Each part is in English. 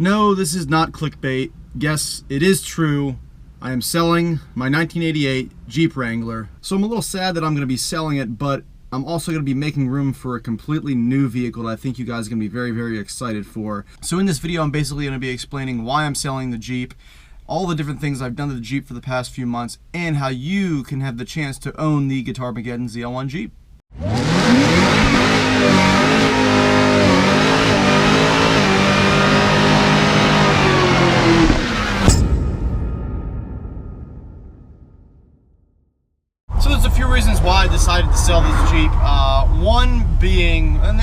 No, this is not clickbait. Yes, it is true. I am selling my 1988 Jeep Wrangler. So I'm a little sad that I'm going to be selling it, but I'm also going to be making room for a completely new vehicle that I think you guys are going to be very, very excited for. So in this video, I'm basically going to be explaining why I'm selling the Jeep, all the different things I've done to the Jeep for the past few months, and how you can have the chance to own the Guitarmageddon ZL1 Jeep. So there's a few reasons why I decided to sell this Jeep. One being, and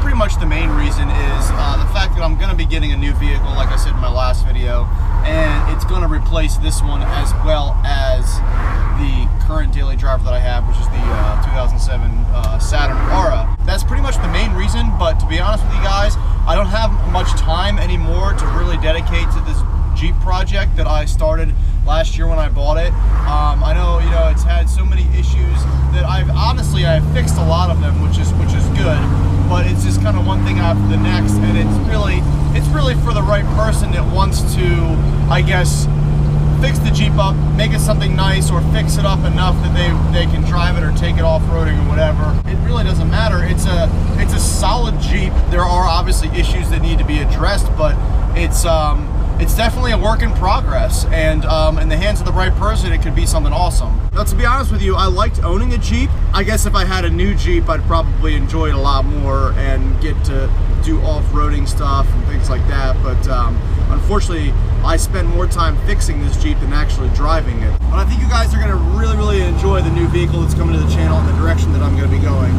pretty much the main reason is the fact that I'm going to be getting a new vehicle, like I said in my last video, and it's going to replace this one as well as the current daily driver that I have, which is the 2007 Saturn Aura. That's pretty much the main reason, but to be honest with you guys, I don't have much time anymore to really dedicate to this Jeep project that I started last year when I bought it. I know, it's had so many issues that I've fixed a lot of them, which is good, but it's just kind of one thing after the next, and it's really for the right person that wants to, I guess, fix the Jeep up, make it something nice, or fix it up enough that they can drive it or take it off-roading or whatever. It really doesn't matter. It's a solid Jeep. There are obviously issues that need to be addressed, but it's definitely a work in progress, and in the hands of the right person, it could be something awesome. Now, to be honest with you, I liked owning a Jeep. I guess if I had a new Jeep, I'd probably enjoy it a lot more and get to do off-roading stuff and things like that, but unfortunately, I spend more time fixing this Jeep than actually driving it. But I think you guys are going to really enjoy the new vehicle that's coming to the channel and the direction that I'm going to be going.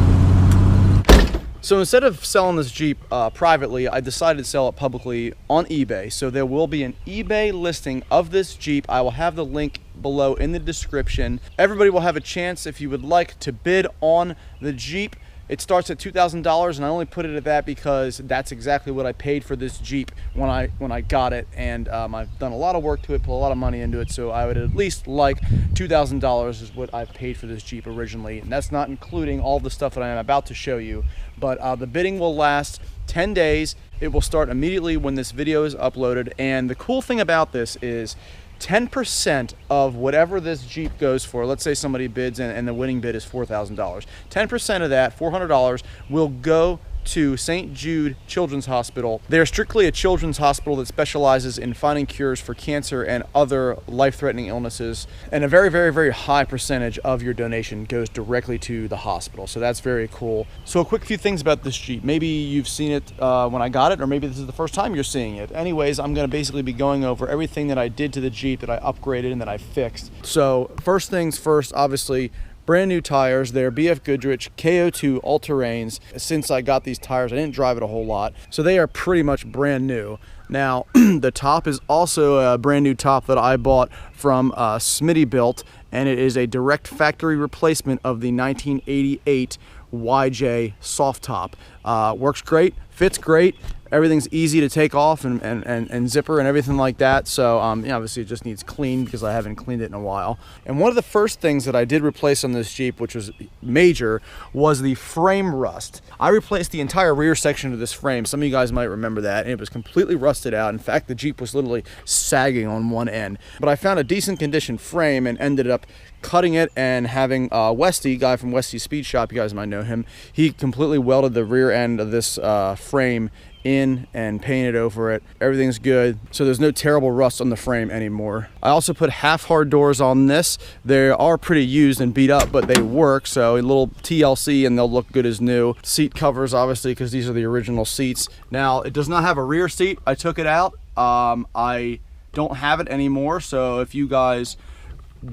So instead of selling this Jeep privately, I decided to sell it publicly on eBay. So there will be an eBay listing of this Jeep. I will have the link below in the description. Everybody will have a chance if you would like to bid on the Jeep. It starts at $2,000, and I only put it at that because that's exactly what I paid for this Jeep when I got it, and I've done a lot of work to it, put a lot of money into it, so I would at least like $2,000 is what I paid for this Jeep originally, and that's not including all the stuff that I am about to show you. But the bidding will last 10 days. It will start immediately when this video is uploaded, and the cool thing about this is 10% of whatever this Jeep goes for, let's say somebody bids and the winning bid is $4,000. 10% of that, $400, will go to St. Jude Children's Hospital. They're strictly a children's hospital that specializes in finding cures for cancer and other life-threatening illnesses, and a very high percentage of your donation goes directly to the hospital, so that's very cool. So a quick few things about this Jeep. Maybe you've seen it when I got it, or maybe this is the first time you're seeing it. Anyways, I'm going to basically be going over everything that I did to the Jeep, that I upgraded and that I fixed. So first things first, obviously, brand new tires. They're BF Goodrich KO2 all-terrains. Since I got these tires, I didn't drive it a whole lot, so they are pretty much brand new. Now, the top is also a brand new top that I bought from Smitty Built, and it is a direct factory replacement of the 1988 YJ soft top. Works great, fits great. Everything's easy to take off and zipper and everything like that. So obviously it just needs clean because I haven't cleaned it in a while. And one of the first things that I did replace on this Jeep, which was major, was the frame rust. I replaced the entire rear section of this frame. Some of you guys might remember that, and it was completely rusted out. In fact, the Jeep was literally sagging on one end. But I found a decent condition frame and ended up cutting it and having Westy, guy from Westy Speed Shop, you guys might know him, he completely welded the rear end of this frame in and painted over it. Everything's good, so there's no terrible rust on the frame anymore. I also put half hard doors on this. They are pretty used and beat up, but they work, so a little TLC and they'll look good as new. Seat covers, obviously, because these are the original seats. Now, it does not have a rear seat. I took it out. I don't have it anymore, so if you guys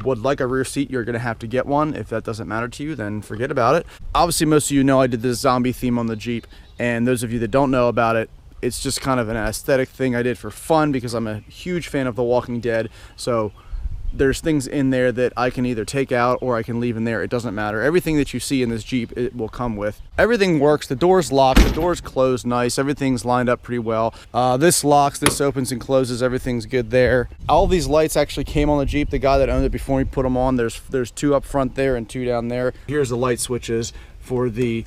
would like a rear seat, you're gonna have to get one. If that doesn't matter to you, then forget about it. Obviously, most of you know I did this zombie theme on the Jeep, and those of you that don't know about it, it's just kind of an aesthetic thing I did for fun because I'm a huge fan of The Walking Dead. So there's things in there that I can either take out or I can leave in there. It doesn't matter. Everything that you see in this Jeep, it will come with. Everything works. The door's locked, the door's closed nice. Everything's lined up pretty well. This locks, this opens and closes. Everything's good there. All these lights actually came on the Jeep. The guy that owned it before me put them on. There's two up front there and two down there. Here's the light switches for the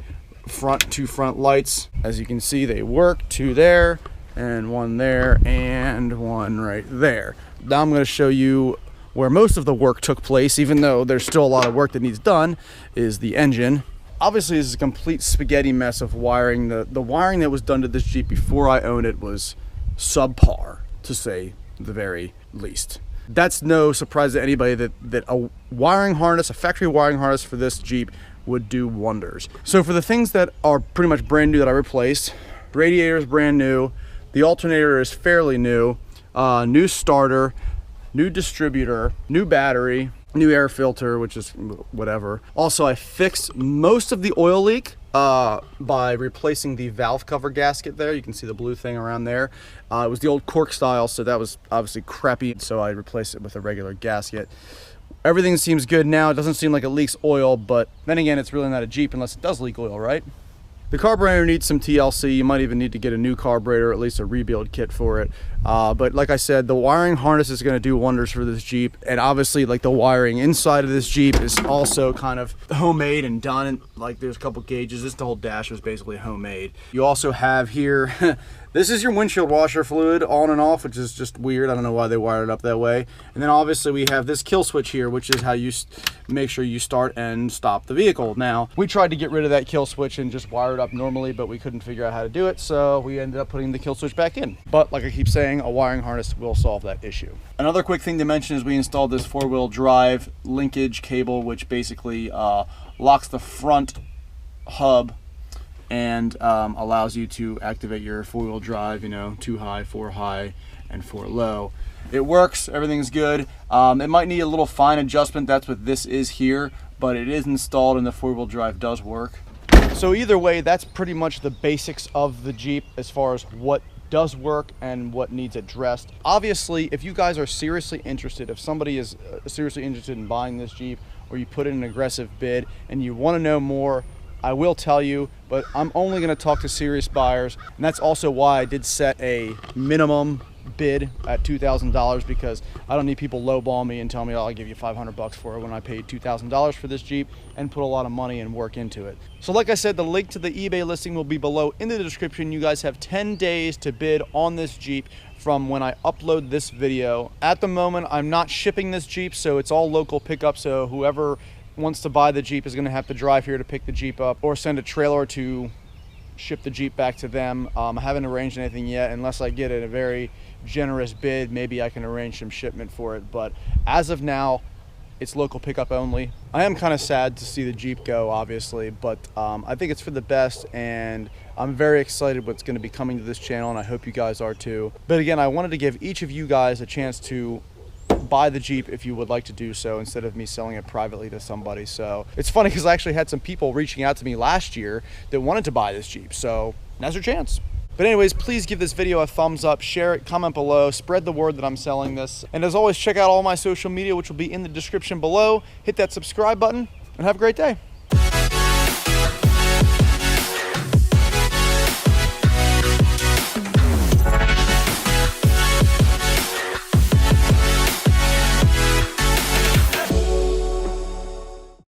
two front lights. As you can see, they work. Two there and one there, and one right there. Now I'm going to show you where most of the work took place, even though there's still a lot of work that needs done, is the engine. Obviously, this is a complete spaghetti mess of wiring. The wiring that was done to this Jeep before I owned it was subpar, to say the very least. That's no surprise to anybody that a wiring harness, a factory wiring harness for this Jeep would do wonders. So for the things that are pretty much brand new that I replaced, radiator is brand new, the alternator is fairly new, new starter, new distributor, new battery, new air filter, which is whatever. Also, I fixed most of the oil leak by replacing the valve cover gasket there. You can see the blue thing around there. It was the old cork style, so that was obviously crappy, so I replaced it with a regular gasket. Everything seems good now. It doesn't seem like it leaks oil, but then again, it's really not a Jeep unless it does leak oil, right? The carburetor needs some TLC. You might even need to get a new carburetor, or at least a rebuild kit for it. But like I said, the wiring harness is going to do wonders for this Jeep. And obviously, like, the wiring inside of this Jeep is also kind of homemade and done. Like, there's a couple gauges. The whole dash was basically homemade. You also have here, this is your windshield washer fluid on and off, which is just weird. I don't know why they wired it up that way. And then obviously we have this kill switch here, which is how you make sure you start and stop the vehicle. Now, we tried to get rid of that kill switch and just wire it up normally, but we couldn't figure out how to do it, so we ended up putting the kill switch back in. But like I keep saying, a wiring harness will solve that issue. Another quick thing to mention is we installed this four-wheel drive linkage cable, which basically locks the front hub and allows you to activate your four-wheel drive, you know, 2 high, 4 high, and 4 low. It works, everything's good. It might need a little fine adjustment. That's what this is here, but it is installed and the four-wheel drive does work. So either way, that's pretty much the basics of the Jeep as far as what does work and what needs addressed. Obviously, if you guys are seriously interested, if somebody is seriously interested in buying this Jeep, or you put in an aggressive bid and you want to know more, I will tell you, but I'm only going to talk to serious buyers, and that's also why I did set a minimum bid at $2,000, because I don't need people lowball me and tell me, oh, I'll give you $500 for it when I paid $2,000 for this Jeep and put a lot of money and work into it. So like I said, the link to the eBay listing will be below in the description. You guys have 10 days to bid on this Jeep from when I upload this video. At the moment, I'm not shipping this Jeep, so it's all local pickup, so whoever wants to buy the Jeep is going to have to drive here to pick the Jeep up or send a trailer to ship the Jeep back to them. I haven't arranged anything yet. Unless I get a very generous bid, maybe I can arrange some shipment for it, but as of now, it's local pickup only. I am kind of sad to see the Jeep go, obviously, but I think it's for the best, and I'm very excited what's going to be coming to this channel, and I hope you guys are too. But again, I wanted to give each of you guys a chance to buy the Jeep if you would like to do so, instead of me selling it privately to somebody. So it's funny because I actually had some people reaching out to me last year that wanted to buy this Jeep, so now's your chance. But anyways, please give this video a thumbs up, share it, comment below, spread the word that I'm selling this. And as always, check out all my social media, which will be in the description below. Hit that subscribe button and have a great day.